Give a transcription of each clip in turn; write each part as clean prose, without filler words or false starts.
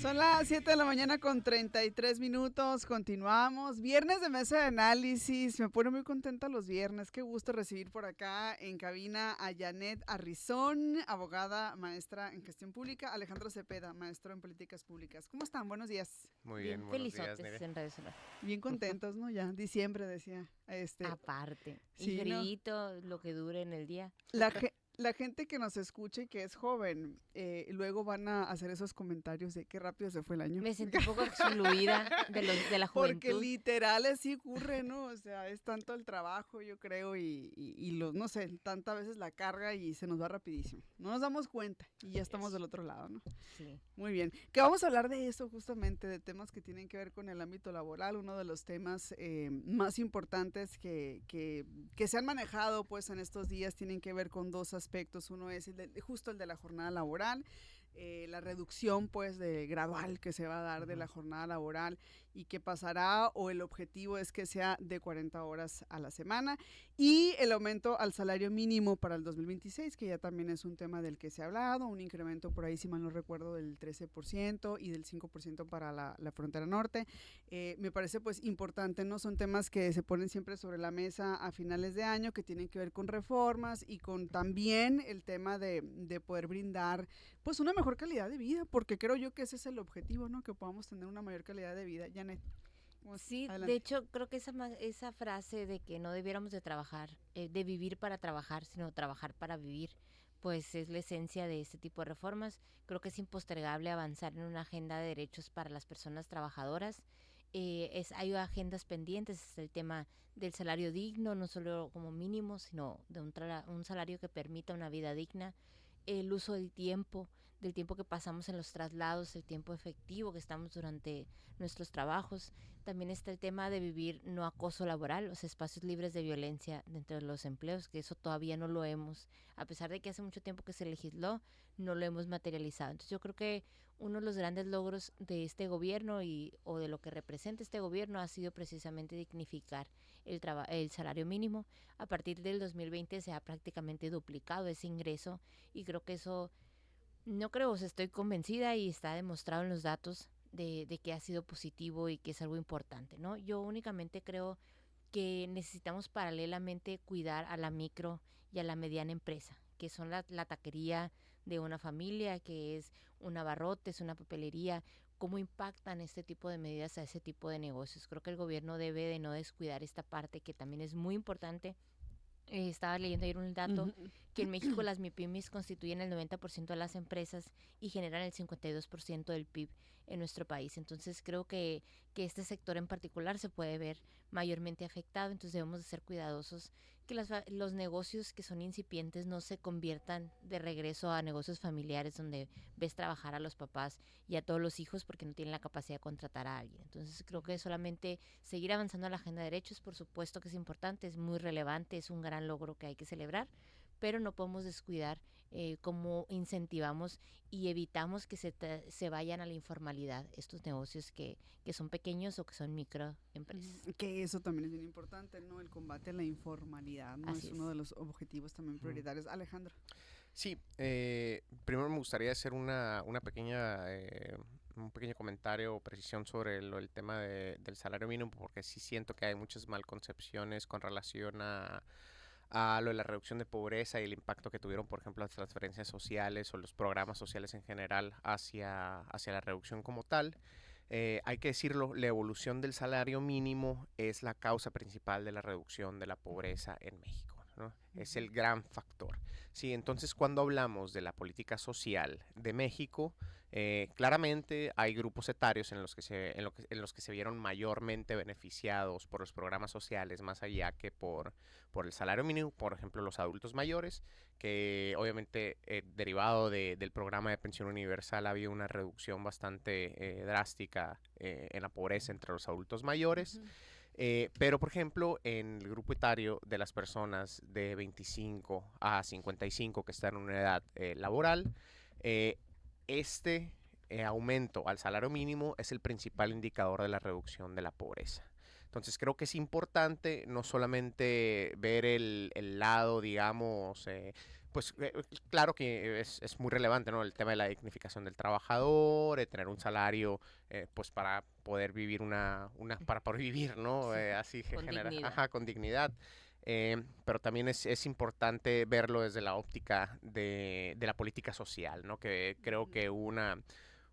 Son las 7 de la mañana con 33 minutos, continuamos. Viernes de mesa de análisis, me pone muy contenta los viernes. Qué gusto recibir por acá en cabina a Janet Arrizón, abogada, maestra en gestión pública, Alejandro Cepeda, maestro en políticas públicas. ¿Cómo están? Buenos días. Muy bien, buenos días, Nere. En Radio Sonar. Bien contentos, ¿no? Ya, diciembre decía. Aparte, sí, y fríito, lo que dure en el día. La gente que nos escuche y que es joven, luego van a hacer esos comentarios de qué rápido se fue el año. Me sentí un poco excluida de la juventud. Porque literal así ocurre, ¿no? O sea, es tanto el trabajo, yo creo, y no sé, tanta veces la carga y se nos va rapidísimo. No nos damos cuenta y ya estamos del otro lado, ¿no? Sí. Muy bien. Que vamos a hablar de eso justamente, de temas que tienen que ver con el ámbito laboral, uno de los temas más importantes que se han manejado pues en estos días tienen que ver con dos aspectos. Uno es justo el de la jornada laboral, la reducción pues gradual que se va a dar de la jornada laboral y que pasará, o el objetivo es que sea de 40 horas a la semana, y el aumento al salario mínimo para el 2026, que ya también es un tema del que se ha hablado, un incremento por ahí, si mal no recuerdo, del 13% y del 5% para la frontera norte. Me parece pues importante, ¿no? Son temas que se ponen siempre sobre la mesa a finales de año, que tienen que ver con reformas y con también el tema de poder brindar pues una mejor calidad de vida, porque creo yo que ese es el objetivo, ¿no? Que podamos tener una mayor calidad de vida. Janet. Sí, adelante. de hecho creo que esa frase de que no debiéramos de trabajar, de vivir para trabajar, sino trabajar para vivir, pues es la esencia de este tipo de reformas. Creo que es impostergable avanzar en una agenda de derechos para las personas trabajadoras. Hay agendas pendientes, es el tema del salario digno, no solo como mínimo, sino de un salario que permita una vida digna. El uso del tiempo que pasamos en los traslados, el tiempo efectivo que estamos durante nuestros trabajos. También está el tema de vivir no acoso laboral, los espacios libres de violencia dentro de los empleos, que eso todavía no lo hemos, a pesar de que hace mucho tiempo que se legisló, no lo hemos materializado. Entonces yo creo que uno de los grandes logros de este gobierno o de lo que representa este gobierno ha sido precisamente dignificar el salario mínimo. A partir del 2020 se ha prácticamente duplicado ese ingreso y creo que eso, no creo, estoy convencida y está demostrado en los datos de que ha sido positivo y que es algo importante, ¿no? Yo únicamente creo que necesitamos paralelamente cuidar a la micro y a la mediana empresa, que son la taquería de una familia, que es un abarrote, es una papelería. ¿Cómo impactan este tipo de medidas a ese tipo de negocios? Creo que el gobierno debe de no descuidar esta parte que también es muy importante. Estaba leyendo ayer un dato que en México las MIPYMES constituyen el 90% de las empresas y generan el 52% del PIB en nuestro país. Entonces creo que este sector en particular se puede ver mayormente afectado, entonces debemos de ser cuidadosos que los negocios que son incipientes no se conviertan de regreso a negocios familiares donde ves trabajar a los papás y a todos los hijos porque no tienen la capacidad de contratar a alguien. Entonces creo que solamente seguir avanzando en la agenda de derechos, por supuesto que es importante, es muy relevante, es un gran logro que hay que celebrar, pero no podemos descuidar cómo incentivamos y evitamos que se vayan a la informalidad estos negocios que son pequeños o que son microempresas. Que eso también es bien importante, ¿no? El combate a la informalidad, ¿no? Así es uno de los objetivos también prioritarios. Alejandro. Sí, primero me gustaría hacer una pequeña, un pequeño comentario o precisión sobre el tema del salario mínimo, porque sí siento que hay muchas malconcepciones con relación a lo de la reducción de pobreza y el impacto que tuvieron, por ejemplo, las transferencias sociales o los programas sociales en general hacia la reducción como tal. Hay que decirlo, la evolución del salario mínimo es la causa principal de la reducción de la pobreza en México, ¿no? Es el gran factor. Sí, entonces cuando hablamos de la política social de México, claramente hay grupos etarios en los que se vieron mayormente beneficiados por los programas sociales más allá que por el salario mínimo, por ejemplo los adultos mayores, que obviamente derivado del programa de pensión universal había una reducción bastante drástica en la pobreza entre los adultos mayores. Pero, por ejemplo, en el grupo etario de las personas de 25 a 55 que están en una edad laboral, este aumento al salario mínimo es el principal indicador de la reducción de la pobreza. Entonces creo que es importante no solamente ver el lado, digamos, Pues claro que es muy relevante, ¿no? El tema de la dignificación del trabajador, de tener un salario, pues para poder vivir para poder vivir, ¿no? Así que Con genera, dignidad. ajá, con dignidad. Pero también es importante verlo desde la óptica de la política social, ¿no? Que creo que hubo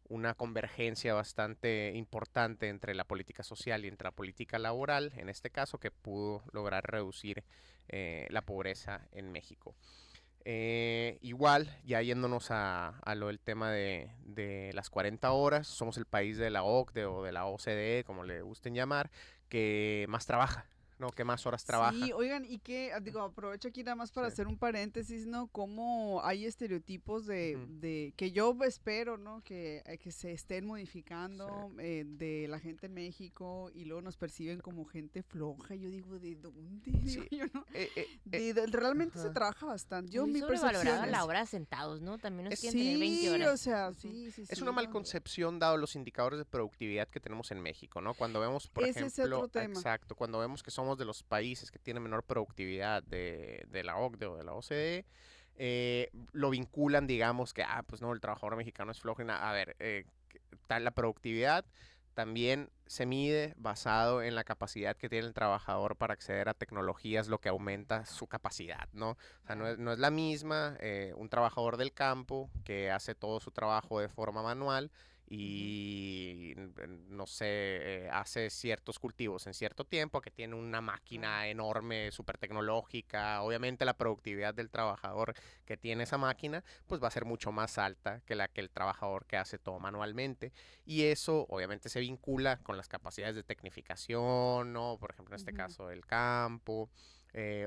una convergencia bastante importante entre la política social y entre la política laboral, en este caso, que pudo lograr reducir la pobreza en México. Igual, ya yéndonos a lo del tema de las 40 horas, somos el país de la OCDE o de la OCDE, como le gusten llamar, que más trabaja, ¿no? Que más horas Sí, trabaja. oigan, y que, digo, aprovecho aquí nada más para Sí. hacer un paréntesis, ¿no? Como hay estereotipos Ujú. de que yo espero, ¿no? Que se estén Sí. modificando de la gente en México y luego nos perciben como gente floja. Yo digo, ¿de dónde? Digo Sí. yo, ¿no? eh, eh, Realmente se ajá. trabaja bastante. Yo, Muy mi percepción sobrevalorada la es, hora de sentados, ¿no? También nos quieren tener 20 sí, o horas. sea, Ujú. sí, sí, Es sí, una mal ¿no? concepción dado los indicadores de productividad que tenemos en México, ¿no? Cuando vemos, por Ese es otro ejemplo, tema. exacto, cuando vemos que somos de los países que tienen menor productividad de la OCDE o de la OCDE, lo vinculan, digamos, que, pues no, el trabajador mexicano es flojo. A ver, la productividad también se mide basado en la capacidad que tiene el trabajador para acceder a tecnologías, lo que aumenta su capacidad, ¿no? O sea, no es la misma un trabajador del campo que hace todo su trabajo de forma manual y, no sé, hace ciertos cultivos en cierto tiempo, que tiene una máquina enorme, súper tecnológica. Obviamente la productividad del trabajador que tiene esa máquina, pues va a ser mucho más alta que la que el trabajador que hace todo manualmente. Y eso obviamente se vincula con las capacidades de tecnificación, ¿no? Por ejemplo, en este Ujú. caso del campo,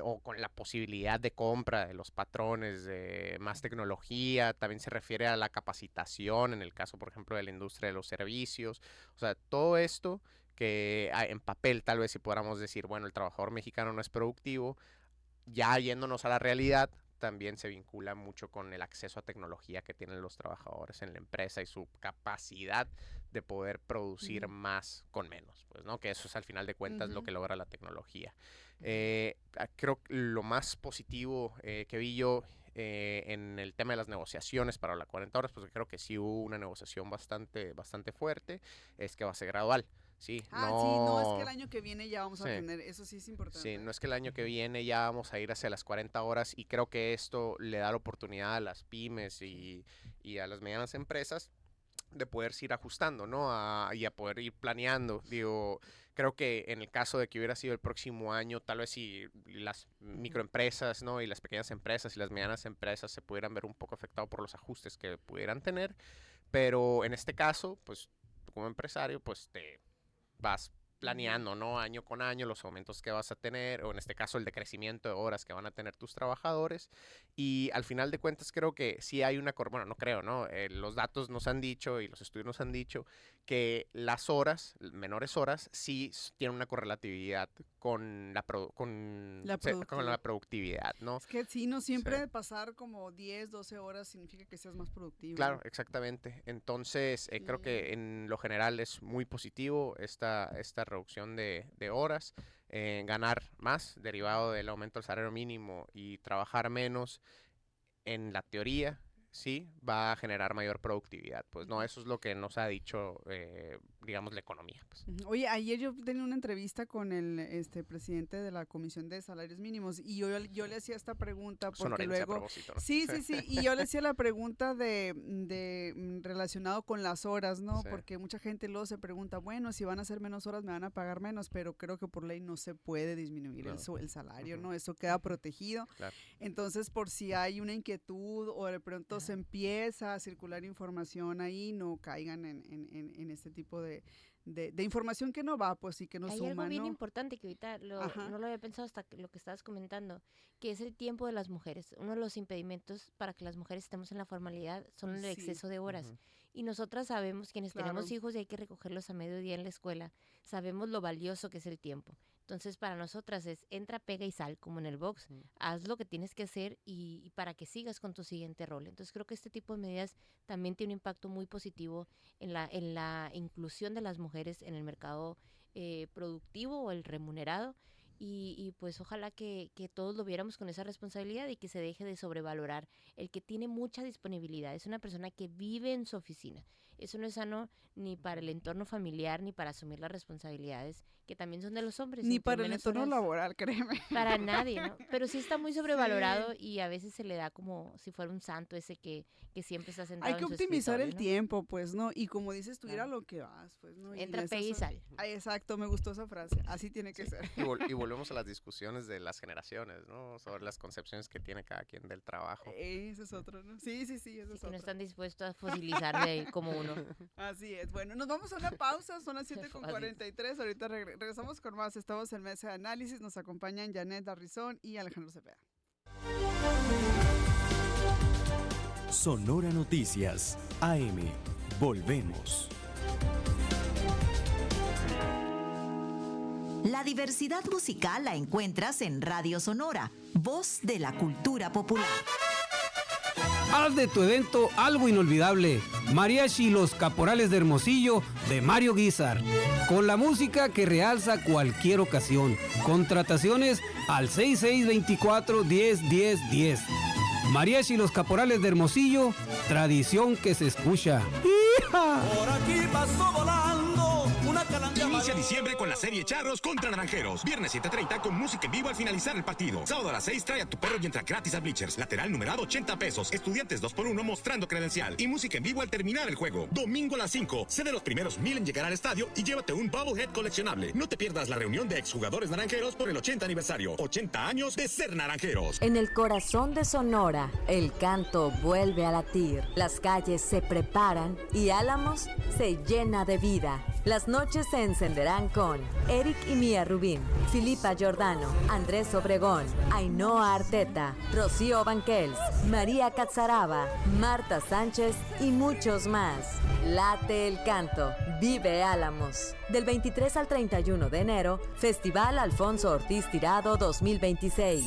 o con la posibilidad de compra de los patrones de más tecnología. También se refiere a la capacitación, en el caso, por ejemplo, de la industria de los servicios. O sea, todo esto que en papel tal vez si podamos decir, bueno, el trabajador mexicano no es productivo, ya yéndonos a la realidad, también se vincula mucho con el acceso a tecnología que tienen los trabajadores en la empresa y su capacidad de poder producir Ujú, más con menos, pues, ¿no? Que eso es al final de cuentas lo ujú. que logra la tecnología. Creo que lo más positivo que vi yo en el tema de las negociaciones para la 40 horas, pues creo que sí hubo una negociación bastante fuerte, es que va a ser gradual, sí, Sí, no, es que el no, año que viene ya vamos a sí. tener, eso sí es Sí, importante. no es que el año que viene ya vamos a ir hacia las 40 horas y creo que esto le da la oportunidad a las pymes y a las medianas empresas de poderse ir ajustando, ¿no? Y a poder ir planeando. Digo, creo que en el caso de que hubiera sido el próximo año, tal vez si las microempresas, ¿no? Y las pequeñas empresas y las medianas empresas se pudieran ver un poco afectados por los ajustes que pudieran tener, pero en este caso, pues tú como empresario, pues te vas Ujú. planeando, ¿no? Año con año los aumentos que vas a tener, o en este caso el decrecimiento de horas que van a tener tus trabajadores. Y al final de cuentas creo que sí hay bueno, no creo, ¿no? Los datos nos han dicho y los estudios nos han dicho que las horas, menores horas, sí tienen una correlatividad con La con la productividad. productividad, ¿no? Es que sí, no Sí. siempre pasar como 10, 12 horas significa que seas más productivo, Claro, ¿no? exactamente. Entonces, creo Sí. que en lo general es muy positivo esta reducción de horas, ganar más derivado del aumento del salario mínimo y trabajar menos, en la teoría, sí, va a generar mayor productividad. Pues no, Ujú. eso es lo que nos ha dicho, digamos, la economía. Pues. Ujú. Oye, ayer yo tenía una entrevista con el presidente de la Comisión de Salarios Mínimos y yo le hacía esta pregunta porque Sonorense a luego, propósito, ¿no? sí, Sí, sí, sí, y yo le hacía la pregunta relacionado con las horas, ¿no? sí, Porque mucha gente luego se pregunta, bueno, si van a hacer menos horas me van a pagar menos, pero creo que por ley no se puede disminuir no, el salario, ujú, ¿no? Eso queda protegido. claro. Entonces, por si hay una inquietud o de pronto se empieza a circular información ahí, no caigan en este tipo de información que no va, pues, y que no Hay algo suma, bien ¿no? importante que ahorita Ajá, no lo había pensado hasta lo que estabas comentando, que es el tiempo de las mujeres. Uno de los impedimentos para que las mujeres estemos en la formalidad son el sí, exceso de horas. Ujú, Y nosotras sabemos, quienes tenemos claro. hijos y hay que recogerlos a mediodía en la escuela, sabemos lo valioso que es el tiempo. Entonces, para nosotras es entra, pega y sal, como en el box. ujú, Haz lo que tienes que hacer y para que sigas con tu siguiente rol. Entonces, creo que este tipo de medidas también tiene un impacto muy positivo en la inclusión de las mujeres en el mercado productivo o el remunerado y pues ojalá que todos lo viéramos con esa responsabilidad y que se deje de sobrevalorar el que tiene mucha disponibilidad. Es una persona que vive en su oficina. Eso no es sano ni para el entorno familiar ni para asumir las responsabilidades que también son de los hombres. Ni entre para el menos entorno horas, laboral, créeme. para nadie, ¿no? Pero sí está muy sobrevalorado Sí. y a veces se le da como si fuera un santo ese que siempre está Hay sentado que en su optimizar escritorio, el ¿no? tiempo, pues, ¿no? Y como dices tú, ir a Claro. lo que vas, pues, ¿no? Y Entra, esas pega y son- sale. Ay, exacto, me gustó esa frase. Así tiene que Sí. ser. Y volvemos a las discusiones de las generaciones, ¿no? Sobre las concepciones que tiene cada quien del trabajo. Ese es otro, ¿no? Sí, sí, sí, ese Sí, es que no otro. están dispuestos a fosilizarle como uno. Así es. Bueno, nos vamos a una pausa, son las 7:43. Ahorita regresamos con más. Estamos en Mesa de Análisis. Nos acompañan Janet Arrizón y Alejandro Cepeda. Sonora Noticias, AM. Volvemos. La diversidad musical la encuentras en Radio Sonora, voz de la cultura popular. Haz de tu evento algo inolvidable. Mariachi y los Caporales de Hermosillo de Mario Guizar. Con la música que realza cualquier ocasión. Contrataciones al 6624-101010. Mariachi y los Caporales de Hermosillo, tradición que se escucha. ¡Hija! Por aquí pasó volando una calandria. Inicia diciembre con la serie Charros contra Naranjeros. Viernes 7:30 con música en vivo al finalizar el partido. Sábado a las 6 trae a tu perro y entra gratis a Bleachers. Lateral numerado 80 pesos. Estudiantes 2x1 mostrando credencial. Y música en vivo al terminar el juego. Domingo a las 5. Sé de los primeros 1000 en llegar al estadio y llévate un Bubblehead coleccionable. No te pierdas la reunión de exjugadores naranjeros por el 80 aniversario. 80 años de ser naranjeros. En el corazón de Sonora, el canto vuelve a latir. Las calles se preparan y Álamos se llena de vida. Las noches se encenderán con Eric y Mía Rubín, Filipa Giordano, Andrés Obregón, Ainhoa Arteta, Rocío Banquels, María Catzaraba, Marta Sánchez y muchos más. Late el canto, vive Álamos. Del 23 al 31 de enero, Festival Alfonso Ortiz Tirado 2026.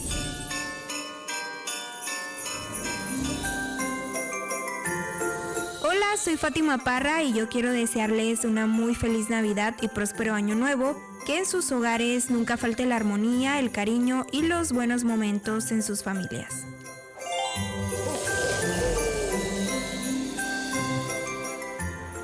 Hola, soy Fátima Parra y yo quiero desearles una muy feliz Navidad y próspero año nuevo, que en sus hogares nunca falte la armonía, el cariño y los buenos momentos en sus familias.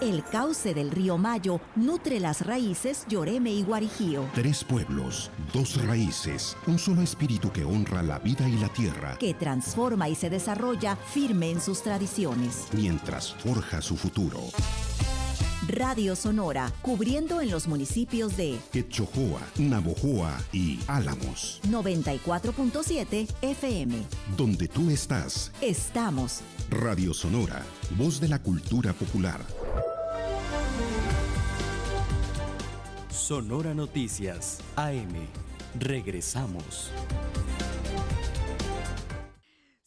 El cauce del río Mayo nutre las raíces Lloreme y Guarijío, 3 pueblos, 2 raíces, un solo espíritu que honra la vida y la tierra, que transforma y se desarrolla firme en sus tradiciones. mientras forja su futuro. Radio Sonora, cubriendo en los municipios de Quechojoa, Navojoa y Álamos. 94.7 FM. Donde tú estás, Estamos. Radio Sonora, voz de la cultura popular. Sonora Noticias, AM. Regresamos.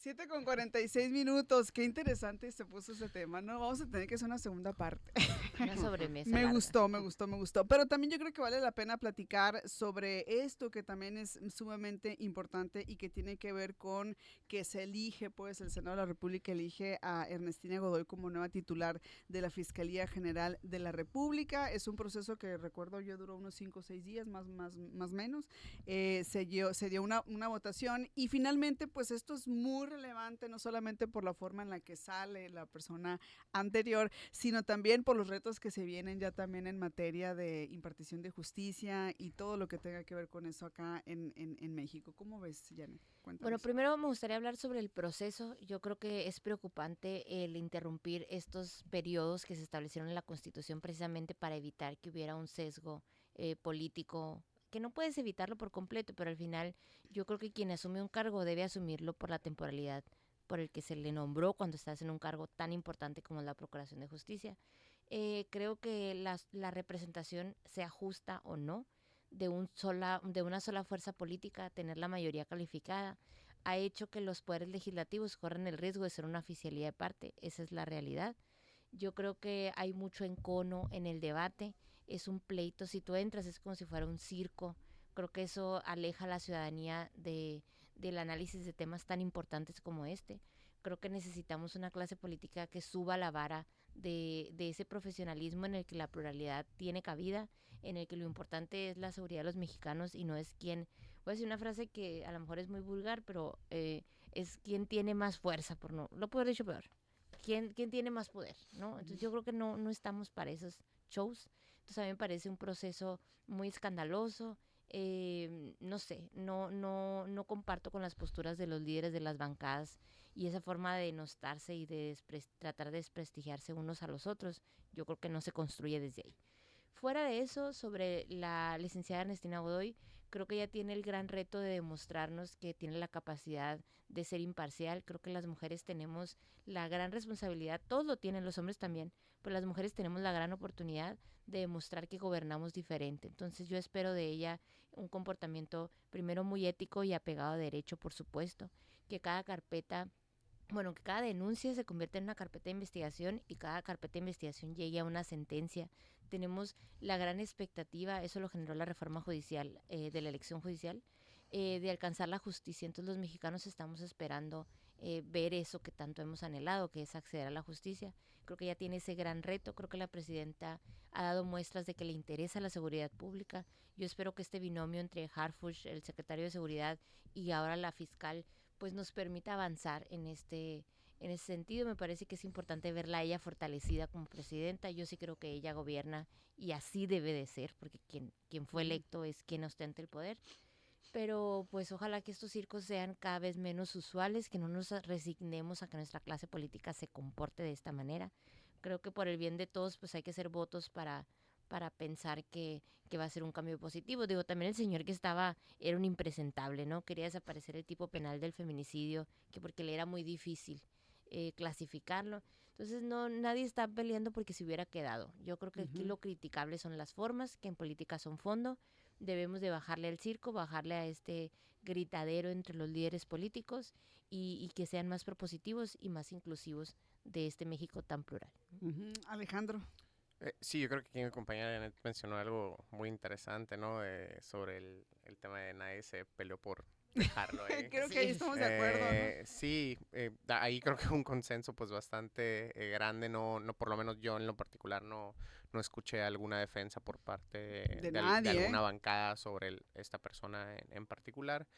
7:46. Qué interesante se puso ese tema, ¿no? Vamos a tener que hacer una segunda parte. Una sobremesa Me larga. gustó, me gustó, me gustó. Pero también yo creo que vale la pena platicar sobre esto que también es sumamente importante y que tiene que ver con que se elige, pues, el Senado de la República elige a Ernestina Godoy como nueva titular de la Fiscalía General de la República. Es un proceso que recuerdo yo duró unos 5 o 6 días, más menos. Se dio una votación y finalmente, pues, esto es muy relevante, no solamente por la forma en la que sale la persona anterior, sino también por los retos que se vienen ya también en materia de impartición de justicia y todo lo que tenga que ver con eso acá en México. ¿Cómo ves, Janet? Cuéntanos. Bueno, primero me gustaría hablar sobre el proceso. Yo creo que es preocupante el interrumpir estos periodos que se establecieron en la Constitución precisamente para evitar que hubiera un sesgo político, que no puedes evitarlo por completo, pero al final yo creo que quien asume un cargo debe asumirlo por la temporalidad por el que se le nombró cuando estás en un cargo tan importante como la Procuración de Justicia. Creo que la representación, sea justa o no, de una sola fuerza política, tener la mayoría calificada, ha hecho que los poderes legislativos corran el riesgo de ser una oficialía de parte. Esa es la realidad. Yo creo que hay mucho encono en el debate. Es un pleito. Si tú entras es como si fuera un circo. Creo que eso aleja a la ciudadanía del análisis de temas tan importantes como este. Creo que necesitamos una clase política que suba la vara de ese profesionalismo en el que la pluralidad tiene cabida, en el que lo importante es la seguridad de los mexicanos y no es quién voy a decir una frase que a lo mejor es muy vulgar, pero es quién tiene más fuerza, por no, lo puedo haber dicho peor. ¿Quién tiene más poder? ¿No? Entonces yo creo que no estamos para esos shows. Entonces a mí me parece un proceso muy escandaloso. No sé, no comparto con las posturas de los líderes de las bancadas y esa forma de denostarse y de tratar de desprestigiarse unos a los otros. Yo creo que no se construye desde ahí. Fuera de eso, sobre la licenciada Ernestina Godoy, creo que ella tiene el gran reto de demostrarnos que tiene la capacidad de ser imparcial. Creo que las mujeres tenemos la gran responsabilidad, todos lo tienen, los hombres también, pero las mujeres tenemos la gran oportunidad de demostrar que gobernamos diferente. Entonces yo espero de ella un comportamiento primero muy ético y apegado a derecho, por supuesto, que cada denuncia se convierta en una carpeta de investigación y cada carpeta de investigación llegue a una sentencia. Tenemos la gran expectativa, eso lo generó la reforma judicial, de la elección judicial, de alcanzar la justicia. Entonces los mexicanos estamos esperando ver eso que tanto hemos anhelado, que es acceder a la justicia. Creo que ella tiene ese gran reto. Creo que la presidenta ha dado muestras de que le interesa la seguridad pública. Yo espero que este binomio entre Harfuch, el secretario de Seguridad, y ahora la fiscal, pues nos permita avanzar en ese sentido. Me parece que es importante verla a ella fortalecida como presidenta. Yo sí creo que ella gobierna y así debe de ser, porque quien fue electo es quien ostenta el poder. Pero pues ojalá que estos circos sean cada vez menos usuales, que no nos resignemos a que nuestra clase política se comporte de esta manera. Creo que por el bien de todos pues hay que hacer votos para pensar que va a ser un cambio positivo. Digo, también el señor que estaba era un impresentable, ¿no? Quería desaparecer el tipo penal del feminicidio, que porque le era muy difícil clasificarlo. Entonces nadie está peleando porque se hubiera quedado. Yo creo que aquí lo criticable son las formas, que en política son fondo. Debemos de bajarle al circo, bajarle a este gritadero entre los líderes políticos y que sean más propositivos y más inclusivos de este México tan plural. Alejandro. Sí, yo creo que aquí mi compañera Janet mencionó algo muy interesante, ¿no? Sobre el tema de nadie se peleó por dejarlo. Creo que ahí estamos de acuerdo, ¿no? Sí, ahí creo que un consenso pues bastante grande, no por lo menos yo en lo particular no escuché alguna defensa por parte de alguna bancada sobre esta persona en particular.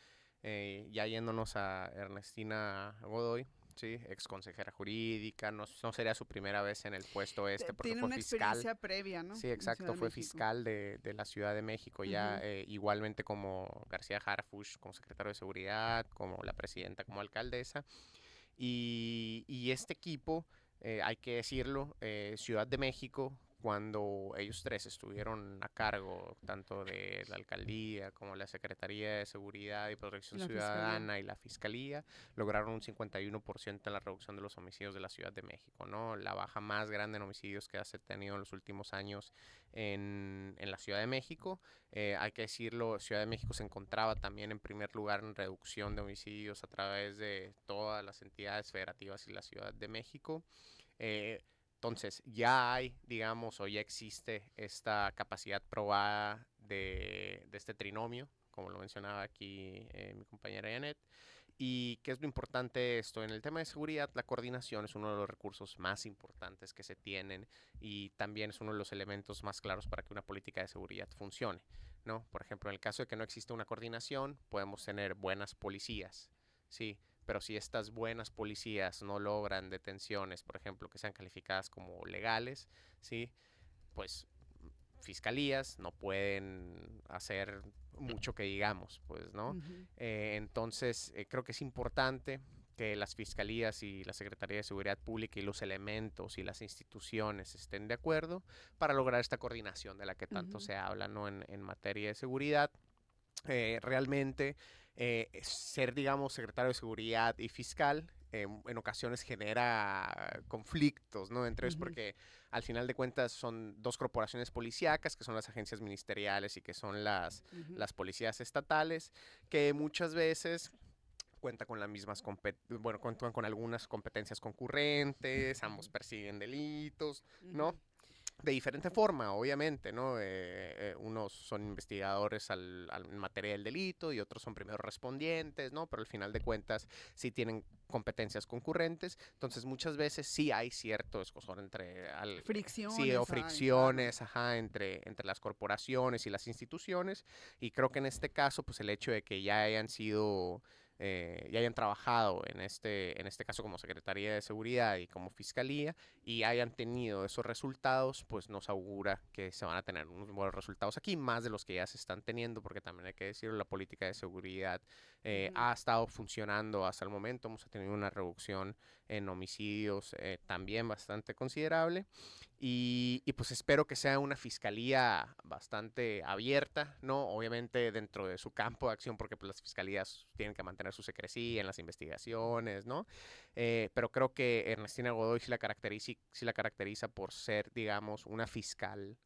Ya yéndonos a Ernestina Godoy, sí, ex consejera jurídica, no sería su primera vez en el puesto porque tiene fue una fiscal. Experiencia previa, ¿no? Sí, exacto, fue fiscal de la Ciudad de México, ya igualmente como García Harfuch, como secretario de Seguridad, como la presidenta, como alcaldesa. Y este equipo, hay que decirlo, Ciudad de México, cuando ellos tres estuvieron a cargo tanto de la alcaldía como la Secretaría de Seguridad y Protección Ciudadana y la Fiscalía, lograron un 51% en la reducción de los homicidios de la Ciudad de México, ¿no? La baja más grande en homicidios que se ha tenido en los últimos años en la Ciudad de México. Hay que decirlo, Ciudad de México se encontraba también en primer lugar en reducción de homicidios a través de todas las entidades federativas y la Ciudad de México. Entonces, ya hay, digamos, o ya existe esta capacidad probada de este trinomio, como lo mencionaba aquí mi compañera Janet. ¿Y qué es lo importante de esto? En el tema de seguridad, la coordinación es uno de los recursos más importantes que se tienen y también es uno de los elementos más claros para que una política de seguridad funcione, ¿no? Por ejemplo, en el caso de que no exista una coordinación, podemos tener buenas policías, ¿sí? Pero si estas buenas policías no logran detenciones, por ejemplo, que sean calificadas como legales, ¿sí? Pues fiscalías no pueden hacer mucho que digamos, pues, ¿no? Entonces, creo que es importante que las fiscalías y la Secretaría de Seguridad Pública y los elementos y las instituciones estén de acuerdo para lograr esta coordinación de la que tanto se habla, ¿no? En materia de seguridad. Realmente ser, digamos, secretario de Seguridad y fiscal en ocasiones genera conflictos, ¿no? Entre ellos porque al final de cuentas son dos corporaciones policíacas, que son las agencias ministeriales y que son las policías estatales, que muchas veces cuentan con las mismas cuentan con algunas competencias concurrentes, ambos persiguen delitos, ¿no? de diferente forma, obviamente, ¿no? Unos son investigadores en materia del delito y otros son primeros respondientes, ¿no? Pero al final de cuentas sí tienen competencias concurrentes, entonces muchas veces sí hay cierto escozor entre... fricciones. Sí, o fricciones, ajá, entre las corporaciones y las instituciones, y creo que en este caso, pues el hecho de que ya hayan sido... ya hayan trabajado en este caso como Secretaría de Seguridad y como Fiscalía y hayan tenido esos resultados, pues nos augura que se van a tener unos buenos resultados aquí, más de los que ya se están teniendo, porque también hay que decirlo, la política de seguridad ha estado funcionando hasta el momento. Hemos tenido una reducción en homicidios también bastante considerable y pues espero que sea una fiscalía bastante abierta, ¿no? Obviamente dentro de su campo de acción, porque pues las fiscalías tienen que mantener su secrecía en las investigaciones, ¿no? Pero creo que Ernestina Godoy sí la caracteriza por ser, digamos, una fiscal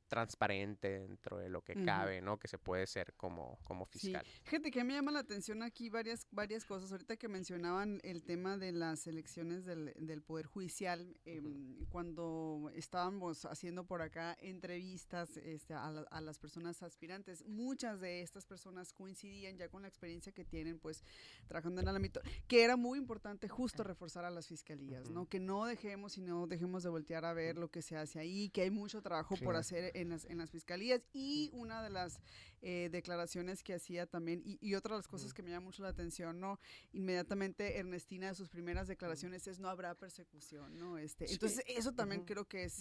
transparente dentro de lo que cabe, ¿no? Que se puede ser como fiscal. Sí. Gente, que me llama la atención aquí varias cosas. Ahorita que mencionaban el tema de las elecciones del Poder Judicial, cuando estábamos haciendo por acá entrevistas a las personas aspirantes, muchas de estas personas coincidían ya con la experiencia que tienen, pues, trabajando en el ámbito, que era muy importante justo reforzar a las fiscalías, ¿no? Que no dejemos de voltear a ver lo que se hace ahí, que hay mucho trabajo por hacer en las fiscalías. Y una de las declaraciones que hacía también, y otra de las cosas que me llama mucho la atención, ¿no? Inmediatamente Ernestina, de sus primeras declaraciones es: no habrá persecución, ¿no? Entonces eso también creo que es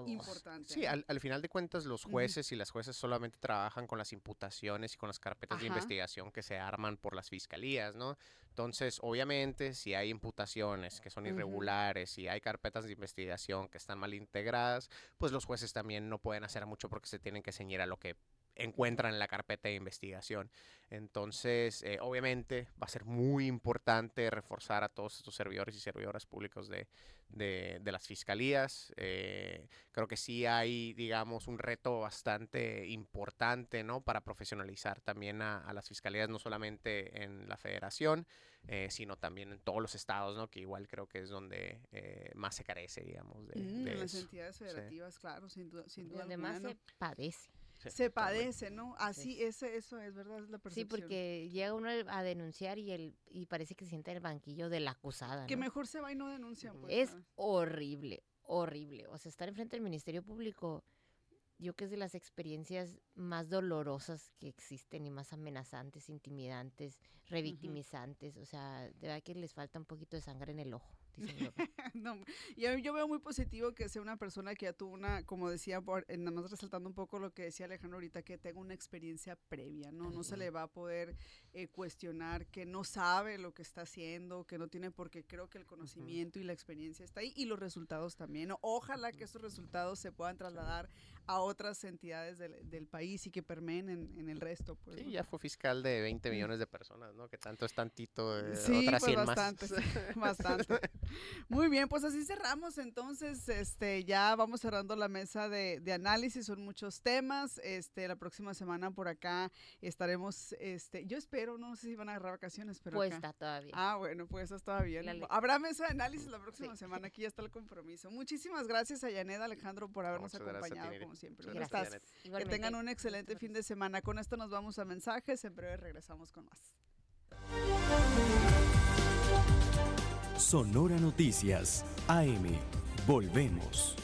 importante. Sí, al final de cuentas los jueces y las jueces solamente trabajan con las imputaciones y con las carpetas de investigación que se arman por las fiscalías, ¿no? Entonces, obviamente, si hay imputaciones que son irregulares, si hay carpetas de investigación que están mal integradas, pues los jueces también no pueden hacer mucho porque se tienen que ceñir a lo que encuentran en la carpeta de investigación. Entonces, obviamente, va a ser muy importante reforzar a todos estos servidores y servidoras públicos de las fiscalías. Creo que sí hay, digamos, un reto bastante importante, ¿no? Para profesionalizar también a las fiscalías, no solamente en la federación, sino también en todos los estados, ¿no? Que igual creo que es donde más se carece, digamos, de las eso. entidades federativas, claro, sin duda. Y además alguna, se padece. Sí, se padece, ¿no? Así, eso es verdad, es la percepción. Sí, porque llega uno a denunciar y parece que se sienta en el banquillo de la acusada, ¿no? Que mejor se va y no denuncia, pues. Es horrible, horrible. O sea, estar enfrente del Ministerio Público, yo creo que es de las experiencias más dolorosas que existen y más amenazantes, intimidantes, revictimizantes. O sea, de verdad que les falta un poquito de sangre en el ojo. No, yo veo muy positivo que sea una persona que ya tuvo como decía, nada más resaltando un poco lo que decía Alejandro ahorita, que tenga una experiencia previa, ¿no? No se le va a poder cuestionar que no sabe lo que está haciendo, que no tiene, porque creo que el conocimiento y la experiencia está ahí, y los resultados también, ¿no? Ojalá que esos resultados se puedan trasladar a otras entidades del país y que permeen en el resto, pues. Sí, ya fue fiscal de 20 millones de personas, ¿no? Que tanto es tantito, sí, otras pues 100 bastante, más. Bastante. Muy bien, pues así cerramos entonces, ya vamos cerrando la mesa de análisis, son muchos temas, la próxima semana por acá estaremos, yo espero, no sé si van a agarrar vacaciones, pero pues acá. Está todavía. Ah, bueno, pues está bien. Habrá mesa de análisis la próxima semana, aquí ya está el compromiso. Muchísimas gracias a Yaneda, Alejandro, por habernos acompañado como siempre. Gracias. Que tengan un excelente fin de semana. Con esto nos vamos a mensajes, en breve regresamos con más. Sonora Noticias, AM. Volvemos.